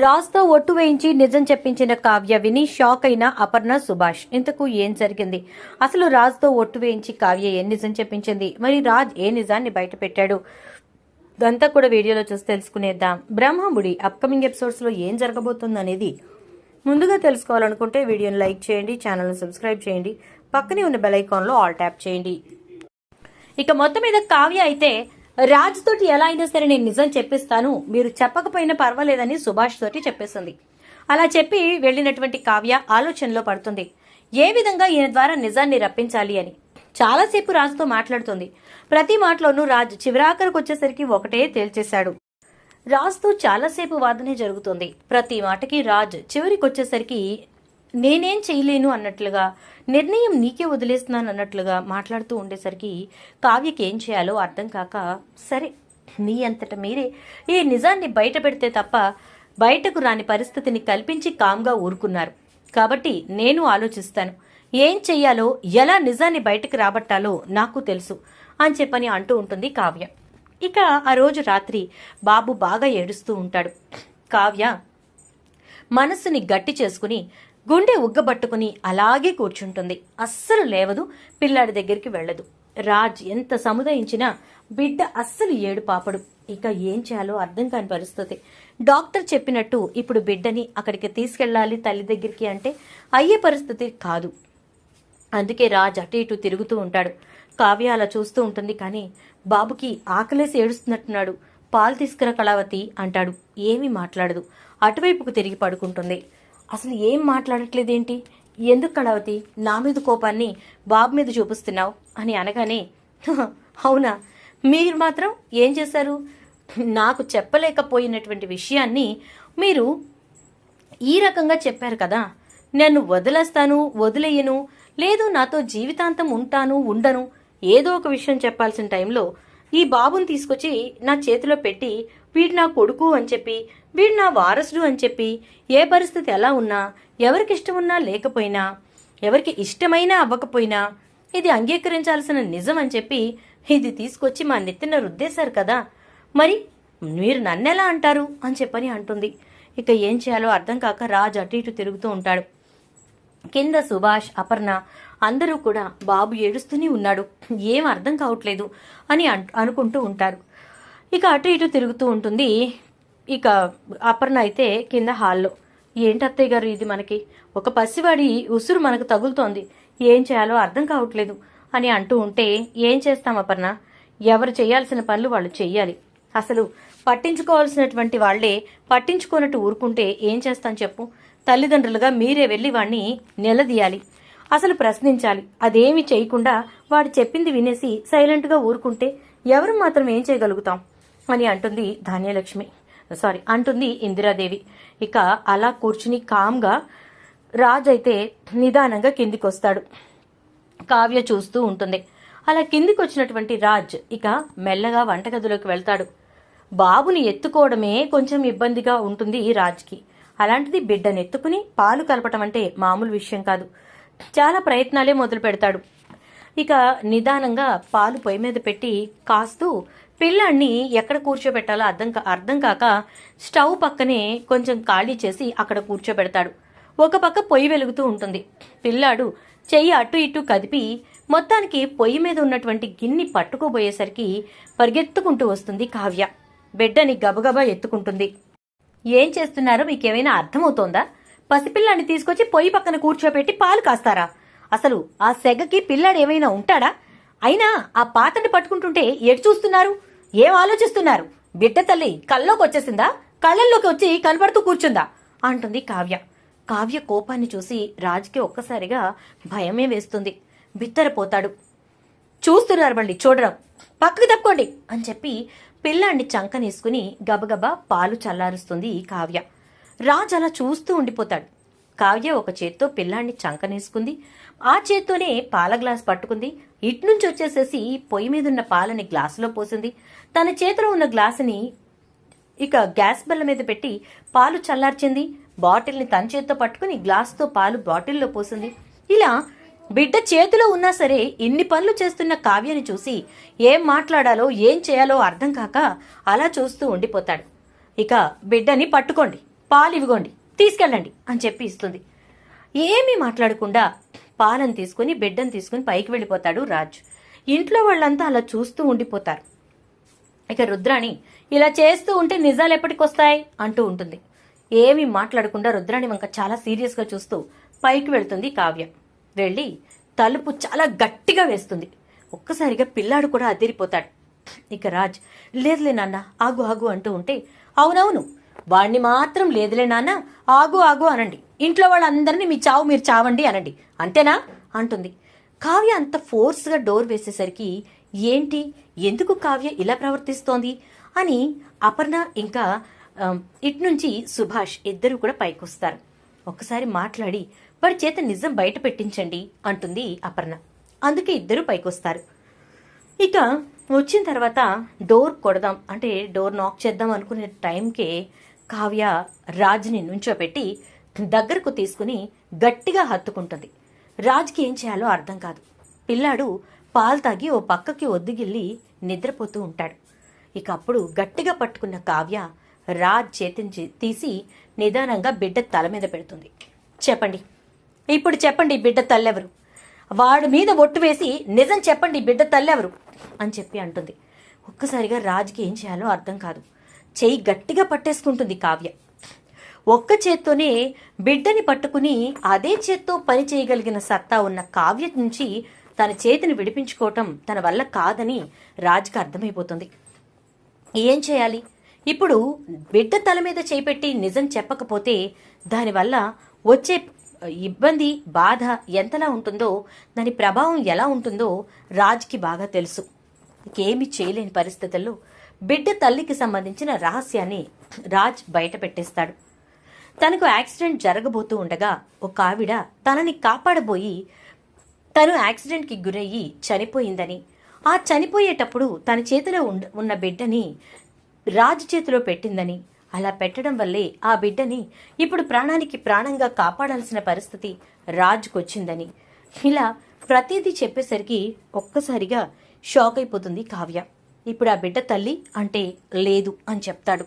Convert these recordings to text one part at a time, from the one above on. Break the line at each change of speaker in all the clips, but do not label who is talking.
రాజ్తో ఒట్టు వేయించి నిజం చెప్పించిన కావ్య విని షాక్ అయిన అపర్ణ సుభాష్. ఇంతకు ఏం జరిగింది? అసలు రాజ్తో ఒట్టు వేయించి కావ్య ఏం నిజం చెప్పించింది? మరి రాజ్ ఏ నిజాన్ని బయట పెట్టాడు? ఇదంతా కూడా వీడియోలో చూసి తెలుసుకునేద్దాం. బ్రహ్మముడి అప్కమింగ్ ఎపిసోడ్స్ లో ఏం జరగబోతుంది అనేది ముందుగా తెలుసుకోవాలనుకుంటే వీడియోని లైక్ చేయండి, ఛానల్ని సబ్స్క్రైబ్ చేయండి, పక్కనే ఉన్న బెల్ ఐకాన్లో ఆల్ ట్యాప్ చేయండి. ఇక మొత్తం మీద కావ్య అయితే రాజ్ తోటి ఎలా అయినా సరే నేను నిజం చెప్పిస్తాను, మీరు చెప్పకపోయినా పర్వాలేదని సుభాష్ తోటి చెప్పేసింది. అలా చెప్పి వెళ్లినటువంటి కావ్య ఆలోచనలో పడుతుంది. ఏ విధంగా ఈయన ద్వారా నిజాన్ని రప్పించాలి అని చాలాసేపు రాజ్తో మాట్లాడుతుంది. ప్రతి మాటలోనూ రాజ్ చివరాఖరికి వచ్చేసరికి ఒకటే తేల్చేశాడు. రాజ్తో చాలాసేపు వాదనే జరుగుతుంది. ప్రతి మాటకి రాజ్ చివరికి వచ్చేసరికి నేనేం చేయలేను అన్నట్లుగా, నిర్ణయం నీకే వదిలేస్తున్నాను అన్నట్లుగా మాట్లాడుతూ ఉండేసరికి కావ్యకి ఏం చేయాలో అర్థం కాక, సరే నీ అంతట మీరే ఈ నిజాన్ని బయట పెడితే తప్ప బయటకు రాని పరిస్థితిని కల్పించి కామ్గా ఊరుకున్నారు కాబట్టి నేను ఆలోచిస్తాను, ఏం చెయ్యాలో, ఎలా నిజాన్ని బయటకు రాబట్టాలో నాకు తెలుసు అని చెప్పని అంటూ ఉంటుంది కావ్య. ఇక ఆ రోజు రాత్రి బాబు బాగా ఏడుస్తూ ఉంటాడు. కావ్య మనస్సుని గట్టి చేసుకుని గుండె ఉగ్గబట్టుకుని అలాగే కూర్చుంటుంది. అస్సలు లేవదు, పిల్లాడి దగ్గరికి వెళ్లదు. రాజ్ ఎంత సముదాయించినా బిడ్డ అస్సలు ఏడు పాపడు. ఇక ఏం చేయాలో అర్థం కాని పరిస్థితి. డాక్టర్ చెప్పినట్టు ఇప్పుడు బిడ్డని అక్కడికి తీసుకెళ్లాలి తల్లి దగ్గరికి అంటే అయ్యే పరిస్థితి కాదు. అందుకే రాజ్ అటు ఇటు తిరుగుతూ ఉంటాడు. కావ్య అలా చూస్తూ ఉంటుంది. కానీ బాబుకి ఆకలేసి ఏడుస్తున్నట్టున్నాడు, పాలు తీసుకురా కళావతి అంటాడు. ఏమీ మాట్లాడదు, అటువైపుకు తిరిగి పడుకుంటుంది. అసలు ఏం మాట్లాడట్లేదేంటి, ఎందుకు కళావతి నా మీద కోపాన్ని బాబు మీద చూపిస్తున్నావు అని అనగానే, అవునా, మీరు మాత్రం ఏం చేశారు? నాకు చెప్పలేకపోయినటువంటి విషయాన్ని మీరు ఈ రకంగా చెప్పారు కదా, నన్ను వదిలేస్తాను, వదిలేయను, లేదు నాతో జీవితాంతం ఉంటాను, ఉండను, ఏదో ఒక విషయం చెప్పాల్సిన టైంలో ఈ బాబుని తీసుకొచ్చి నా చేతిలో పెట్టి వీడు నా కొడుకు అని చెప్పి, వీడు నా వారసుడు అని చెప్పి, ఏ పరిస్థితి ఎలా ఉన్నా, ఎవరికి ఇష్టమున్నా లేకపోయినా, ఎవరికి ఇష్టమైనా అవ్వకపోయినా ఇది అంగీకరించాల్సిన నిజం అని చెప్పి ఇది తీసుకొచ్చి మా నెత్తిన రుద్దేశారు కదా, మరి మీరు నన్నెలా అంటారు అని చెప్పని అంటుంది. ఇక ఏం చేయాలో అర్థం కాక రాజ్ అటు ఇటు తిరుగుతూ ఉంటాడు. కింద సుభాష్, అపర్ణ అందరూ కూడా బాబు ఏడుస్తూనే ఉన్నాడు, ఏం అర్థం కావట్లేదు అని అనుకుంటూ ఉంటారు. ఇక అటు ఇటు తిరుగుతూ ఉంటుంది. ఇక అపర్ణ అయితే కింద హాల్లో, ఏంటి అత్తయ్య గారు ఇది, మనకి ఒక పసివాడి ఉసురు మనకు తగులుతోంది, ఏం చేయాలో అర్థం కావట్లేదు అని అంటూ ఉంటే, ఏం చేస్తాం అపర్ణ, ఎవరు చేయాల్సిన పనులు వాళ్ళు చెయ్యాలి. అసలు పట్టించుకోవాల్సినటువంటి వాళ్లే పట్టించుకోనట్టు ఊరుకుంటే ఏం చేస్తాం చెప్పు. తల్లిదండ్రులుగా మీరే వెళ్లి వాడిని నిలదీయాలి, అసలు ప్రశ్నించాలి. అదేమి చేయకుండా వాడు చెప్పింది వినేసి సైలెంట్గా ఊరుకుంటే ఎవరు మాత్రం ఏం చేయగలుగుతాం అని అంటుంది ధాన్యలక్ష్మి, అంటుంది ఇందిరాదేవి. ఇక అలా కూర్చుని కామ్గా రాజ్ అయితే నిదానంగా కిందికి వస్తాడు. కావ్య చూస్తూ ఉంటుంది. అలా కిందికి వచ్చినటువంటి రాజ్ ఇక మెల్లగా వంటగదిలోకి వెళ్తాడు. బాబుని ఎత్తుకోవడమే కొంచెం ఇబ్బందిగా ఉంటుంది ఈ రాజ్కి. అలాంటిది బిడ్డను ఎత్తుకుని పాలు కలపటం అంటే మామూలు విషయం కాదు. చాలా ప్రయత్నాలే మొదలు పెడతాడు. ఇక నిదానంగా పాలు పొయ్యి మీద పెట్టి కాస్తూ పిల్లాన్ని ఎక్కడ కూర్చోబెట్టాలో అర్థం కాక స్టవ్ పక్కనే కొంచెం ఖాళీ చేసి అక్కడ కూర్చోబెడతాడు. ఒక పక్క పొయ్యి వెలుగుతూ ఉంటుంది. పిల్లాడు చెయ్యి అటు ఇటు కదిపి మొత్తానికి పొయ్యి మీద ఉన్నటువంటి గిన్నె పట్టుకోబోయేసరికి పరిగెత్తుకుంటూ వస్తుంది కావ్య. బిడ్డని గబగబా ఎత్తుకుంటుంది. ఏం చేస్తున్నారో మీకేమైనా అర్థమవుతోందా? పసిపిల్లాన్ని తీసుకొచ్చి పొయ్యి పక్కన కూర్చోబెట్టి పాలు కాస్తారా? అసలు ఆ సెగకి పిల్లాడు ఏమైనా ఉంటాడా? అయినా ఆ పాత్రని పట్టుకుంటుంటే ఎటు చూస్తున్నారు, ఏం ఆలోచిస్తున్నారు? బిడ్డ తల్లి కల్లోకి వచ్చేసిందా, కళ్ళల్లోకి వచ్చి కనబడుతూ కూర్చుందా అంటుంది కావ్య. కావ్య కోపాన్ని చూసి రాజ్కి ఒక్కసారిగా భయమే వేస్తుంది. బిత్తరపోతాడు. చూస్తున్నారు మళ్ళీ చూడడం, పక్కకి తప్పుకోండి అని చెప్పి పిల్లాన్ని చంకనేసుకుని గబగబా పాలు చల్లారుస్తుంది కావ్య. రాజ్ అలా చూస్తూ ఉండిపోతాడు. కావ్య ఒక చేత్తో పిల్లాన్ని చంకనేసుకుంది, ఆ చేత్తోనే పాల గ్లాస్ పట్టుకుంది. ఇట్నుంచి వచ్చేసేసి పొయ్యి మీదున్న పాలని గ్లాసులో పోసింది. తన చేతిలో ఉన్న గ్లాసుని ఇక గ్యాస్ బల్ల మీద పెట్టి పాలు చల్లార్చింది. బాటిల్ని తన చేత్తో పట్టుకుని గ్లాసుతో పాలు బాటిల్లో పోసింది. ఇలా బిడ్డ చేతిలో ఉన్నా సరే ఇన్ని పనులు చేస్తున్న కావ్యని చూసి ఏం మాట్లాడాలో ఏం చేయాలో అర్థం కాక అలా చూస్తూ ఉండిపోతాడు. ఇక బిడ్డని పట్టుకోండి, పాలు ఇవ్వండి, తీసుకెళ్ళండి అని చెప్పి ఇస్తుంది. ఏమీ మాట్లాడకుండా పాలను తీసుకుని బిడ్డను తీసుకుని పైకి వెళ్ళిపోతాడు రాజ్. ఇంట్లో వాళ్ళంతా అలా చూస్తూ ఉండిపోతారు. ఇక రుద్రాణి ఇలా చేస్తూ ఉంటే నిజాలు ఎప్పటికొస్తాయి అంటూ ఉంటుంది. ఏమీ మాట్లాడకుండా రుద్రాణి వంక చాలా సీరియస్గా చూస్తూ పైకి వెళ్తుంది కావ్య. వెళ్ళి తలుపు చాలా గట్టిగా వేస్తుంది. ఒక్కసారిగా పిల్లాడు కూడా అదిరిపోతాడు. ఇక రాజ్ లేదులే నాన్న, ఆగు ఆగు అంటూ ఉంటే, అవునవును వాణ్ణి మాత్రం లేదులే నాన్న, ఆగు ఆగు అనండి, ఇంట్లో వాళ్ళందరినీ మీ చావు మీరు చావండి అనండి, అంతేనా అంటుంది. కావ్య అంత ఫోర్స్గా డోర్ వేసేసరికి ఏంటి, ఎందుకు కావ్య ఇలా ప్రవర్తిస్తోంది అని అపర్ణ ఇంకా ఇట్నుంచి సుభాష్ ఇద్దరు కూడా పైకొస్తారు. ఒక్కసారి మాట్లాడి వాడి చేత నిజం బయట పెట్టించండి అంటుంది అపర్ణ. అందుకే ఇద్దరు పైకొస్తారు. ఇక వచ్చిన తర్వాత డోర్ కొడదాం అంటే డోర్ నాక్ చేద్దాం అనుకునే టైంకే కావ్య రాజ్ని నుంచోపెట్టి దగ్గరకు తీసుకుని గట్టిగా హత్తుకుంటుంది. రాజ్కి ఏం చేయాలో అర్థం కాదు. పిల్లాడు పాలు తాగి ఓ పక్కకి ఒద్దుగిల్లి నిద్రపోతూ ఉంటాడు. ఇక అప్పుడు గట్టిగా పట్టుకున్న కావ్య రాజ్ చేతిని తీసి నిదానంగా బిడ్డ తల మీద పెడుతుంది. చెప్పండి, ఇప్పుడు చెప్పండి బిడ్డ తల్లెవరు, వాడి మీద ఒట్టు వేసి నిజం చెప్పండి బిడ్డ తల్లెవరు అని చెప్పి అంటుంది. ఒక్కసారిగా రాజ్కి ఏం చేయాలో అర్థం కాదు. చెయ్యి గట్టిగా పట్టేసుకుంటుంది కావ్య. ఒక్క చేత్తోనే బిడ్డని పట్టుకుని అదే చేత్తో పని చేయగలిగిన సత్తా ఉన్న కావ్య నుంచి తన చేతిని విడిపించుకోవటం తన వల్ల కాదని రాజ్కి అర్థమైపోతుంది. ఏం చేయాలి ఇప్పుడు? బిడ్డ తల మీద చేపెట్టి నిజం చెప్పకపోతే దానివల్ల వచ్చే ఇబ్బంది, బాధ ఎంతలా ఉంటుందో, దాని ప్రభావం ఎలా ఉంటుందో రాజ్కి బాగా తెలుసు. ఏమీ చేయలేని పరిస్థితుల్లో బిడ్డ తల్లికి సంబంధించిన రహస్యాన్ని రాజ్ బయట పెట్టేస్తాడు. తనకు యాక్సిడెంట్ జరగబోతూ ఉండగా ఒక ఆవిడ తనని కాపాడబోయి తను యాక్సిడెంట్కి గురయ్యి చనిపోయిందని, ఆ చనిపోయేటప్పుడు తన చేతిలో ఉన్న బిడ్డని రాజు చేతిలో పెట్టిందని, అలా పెట్టడం వల్లే ఆ బిడ్డని ఇప్పుడు ప్రాణానికి ప్రాణంగా కాపాడాల్సిన పరిస్థితి రాజుకొచ్చిందని, ఇలా ప్రతిదీ చెప్పేసరికి ఒక్కసారిగా షాక్ అయిపోతుంది కావ్య. ఇప్పుడు ఆ బిడ్డ తల్లి అంటే లేదు అని చెప్తాడు.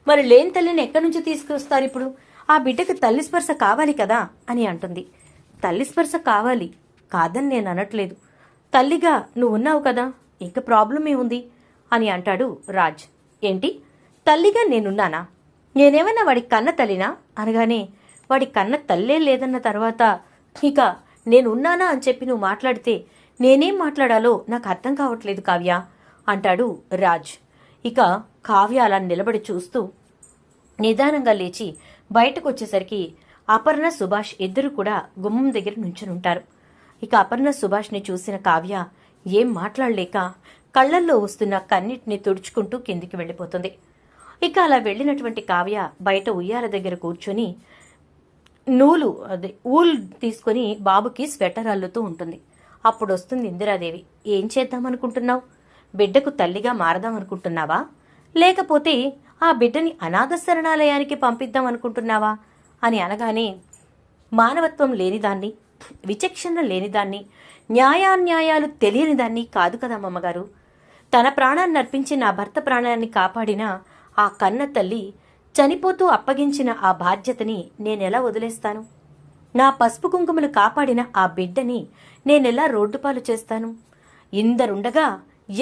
మరి లేని తల్లిని ఎక్కడి నుంచి తీసుకొస్తారు ఇప్పుడు? ఆ బిడ్డకి తల్లి స్పర్శ కావాలి కదా అని అంటుంది. తల్లి స్పర్శ కావాలి కాదని నేను అనట్లేదు, తల్లిగా నువ్వు ఉన్నావు కదా, ఇంకా ప్రాబ్లం ఏముంది అని అంటాడు రాజ్. ఏంటి, తల్లిగా నేనున్నానా? నేనేమన్నా వాడి కన్న తల్లినా అనగానే, వాడి కన్న తల్లే లేదన్న తర్వాత ఇక నేనున్నానా అని చెప్పి నువ్వు మాట్లాడితే నేనేం మాట్లాడాలో నాకు అర్థం కావట్లేదు కావ్య అంటాడు రాజ్. ఇక కావ్య అలా నిలబడి చూస్తూ నిదానంగా లేచి బయటకు వచ్చేసరికి అపర్ణ, సుభాష్ ఇద్దరు కూడా గుమ్మం దగ్గర నుంచునుంటారు. ఇక అపర్ణ, సుభాష్ని చూసిన కావ్య ఏం మాట్లాడలేక కళ్లల్లో వస్తున్న కన్నీటిని తుడుచుకుంటూ కిందికి వెళ్ళిపోతుంది. ఇక అలా వెళ్ళినటువంటి కావ్య బయట ఉయ్యాల దగ్గర కూర్చొని ఊల్ తీసుకుని బాబుకి స్వెటర్ అల్లుతూ ఉంటుంది. అప్పుడు వస్తుంది ఇందిరాదేవి. ఏం చేద్దామనుకుంటున్నావు? బిడ్డకు తల్లిగా మారదామనుకుంటున్నావా, లేకపోతే ఆ బిడ్డని అనాథ శరణాలయానికి పంపిద్దాం అనుకుంటున్నావా అని అనగానే, మానవత్వం లేనిదాన్ని, విచక్షణ లేనిదాన్ని, న్యాయాన్యాయాలు తెలియని దాన్ని కాదు కదా అమ్మగారు. తన ప్రాణాన్ని అర్పించి నా భర్త ప్రాణాన్ని కాపాడిన ఆ కన్న తల్లి చనిపోతూ అప్పగించిన ఆ బాధ్యతని నేనెలా వదిలేస్తాను? నా పసుపు కుంకుమలు కాపాడిన ఆ బిడ్డని నేనెలా రోడ్డుపాలు చేస్తాను? ఇందరుండగా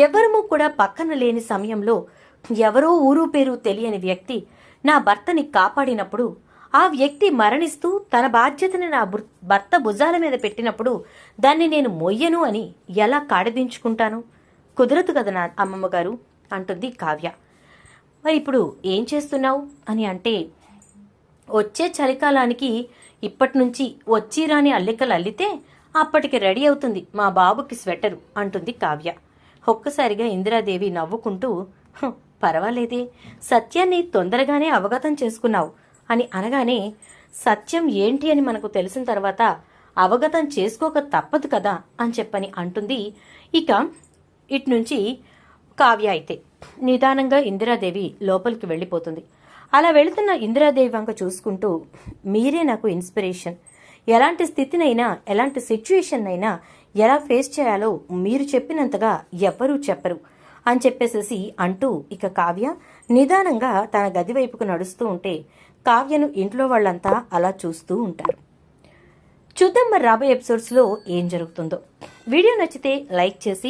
ఎవరమూ కూడా పక్కన లేని సమయంలో ఎవరో ఊరు పేరు తెలియని వ్యక్తి నా భర్తని కాపాడినప్పుడు, ఆ వ్యక్తి మరణిస్తూ తన బాధ్యతని నా భర్త భుజాల మీద పెట్టినప్పుడు దాన్ని నేను మొయ్యను అని ఎలా కాడదించుకుంటాను? కుదరదు కదా నా అమ్మమ్మగారు అంటుంది కావ్య. మరి ఇప్పుడు ఏం చేస్తున్నావు అని అంటే, వచ్చే చలికాలానికి ఇప్పటి నుంచి వచ్చి రాని అల్లికలు అల్లితే అప్పటికి రెడీ అవుతుంది మా బాబుకి స్వెటరు అంటుంది కావ్య. ఒక్కసారిగా ఇందిరాదేవి నవ్వుకుంటూ, పర్వాలేదే, సత్యాన్ని తొందరగానే అవగతం చేసుకున్నావు అని అనగానే, సత్యం ఏంటి అని మనకు తెలిసిన తర్వాత అవగతం చేసుకోక తప్పదు కదా అని చెప్పని అంటుంది. ఇక ఇట్నుంచి కావ్య అయితే నిదానంగా ఇందిరాదేవి లోపలికి వెళ్ళిపోతుంది. అలా వెళుతున్న ఇందిరాదేవి వంక చూసుకుంటూ, మీరే నాకు ఇన్స్పిరేషన్, ఎలాంటి స్థితినైనా ఎలాంటి సిచ్యుయేషన్ అయినా ఎలా ఫేస్ చేయాలో మీరు చెప్పినంతగా ఎవ్వరూ చెప్పరు అని చెప్పేసేసి అంటూ ఇక కావ్య నిదానంగా తన గది వైపుకు నడుస్తూ ఉంటే కావ్యను ఇంట్లో వాళ్ళంతా అలా చూస్తూ ఉంటారు. చూద్దాం మరి రాబోయే ఎపిసోడ్స్లో ఏం జరుగుతుందో. వీడియో నచ్చితే లైక్ చేసి